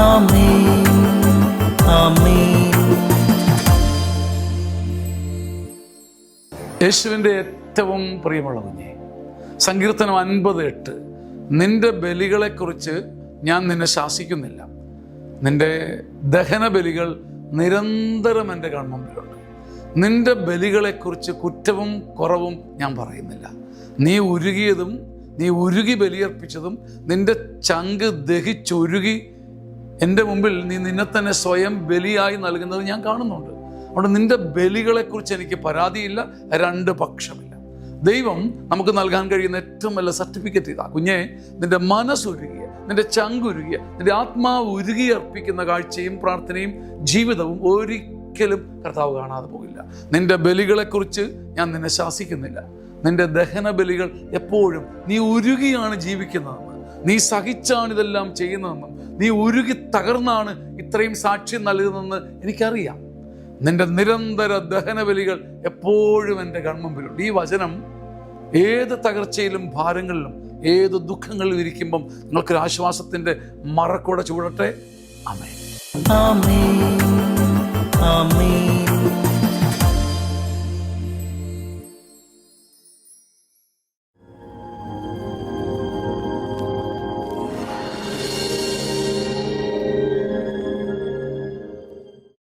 ആമേൻ, ആമേൻ. യേശുവിൻ്റെ ഏറ്റവും പ്രിയമുള്ള കുഞ്ഞെ, സങ്കീർത്തനം 50:8, നിന്റെ ബലികളെക്കുറിച്ച് ഞാൻ നിന്നെ ശാസിക്കുന്നില്ല. നിന്റെ ദഹന ബലികൾ നിരന്തരം എൻ്റെ കൺമുമ്പിലുണ്ട്. നിന്റെ ബലികളെക്കുറിച്ച് കുറ്റവും കുറവും ഞാൻ പറയുന്നില്ല. നീ ഉരുകിയതും നീ ഉരുകി ബലിയർപ്പിച്ചതും നിന്റെ ചങ്ക് ദഹിച്ചൊരുകി എൻ്റെ മുമ്പിൽ നീ നിന്നെ തന്നെ സ്വയം ബലിയായി നൽകുന്നത് ഞാൻ കാണുന്നുണ്ട്. അതുകൊണ്ട് നിന്റെ ബലികളെക്കുറിച്ച് എനിക്ക് പരാതിയില്ല, രണ്ട് പക്ഷമില്ല. ദൈവം നമുക്ക് നൽകാൻ കഴിയുന്ന ഏറ്റവും നല്ല സർട്ടിഫിക്കറ്റ് ഇതാ. കുഞ്ഞെ, നിന്റെ മനസ്സുരുകിയ, നിന്റെ ചങ്കുരുകിയ, നിന്റെ ആത്മാവ് ഉരുകി അർപ്പിക്കുന്ന കാഴ്ചയും പ്രാർത്ഥനയും ജീവിതവും ഒരിക്കലും കർത്താവ് കാണാതെ പോകില്ല. നിന്റെ ബലികളെക്കുറിച്ച് ഞാൻ നിന്നെ ശാസിക്കുന്നില്ല. നിന്റെ ദഹന ബലികൾ എപ്പോഴും നീ ഉരുകിയാണ് ജീവിക്കുന്നതെന്ന്, നീ സഹിച്ചാണ് ഇതെല്ലാം ചെയ്യുന്നതെന്നും, നീ ഉരുകി തകർന്നാണ് ഇത്രയും സാക്ഷ്യം നൽകുന്നതെന്ന് എനിക്കറിയാം. നിന്റെ നിരന്തര ദഹന ബലികൾ എപ്പോഴും എൻ്റെ കൺമുമ്പിലുണ്ട്. ഈ വചനം ഏത് തകർച്ചയിലും ഭാരങ്ങളിലും ഏത് ദുഃഖങ്ങളിലും ഇരിക്കുമ്പം നിങ്ങൾക്കൊരു ആശ്വാസത്തിൻ്റെ മറക്കൂടെ ചൂടട്ടെ. ആമേൻ, ആമേൻ, ആമേൻ.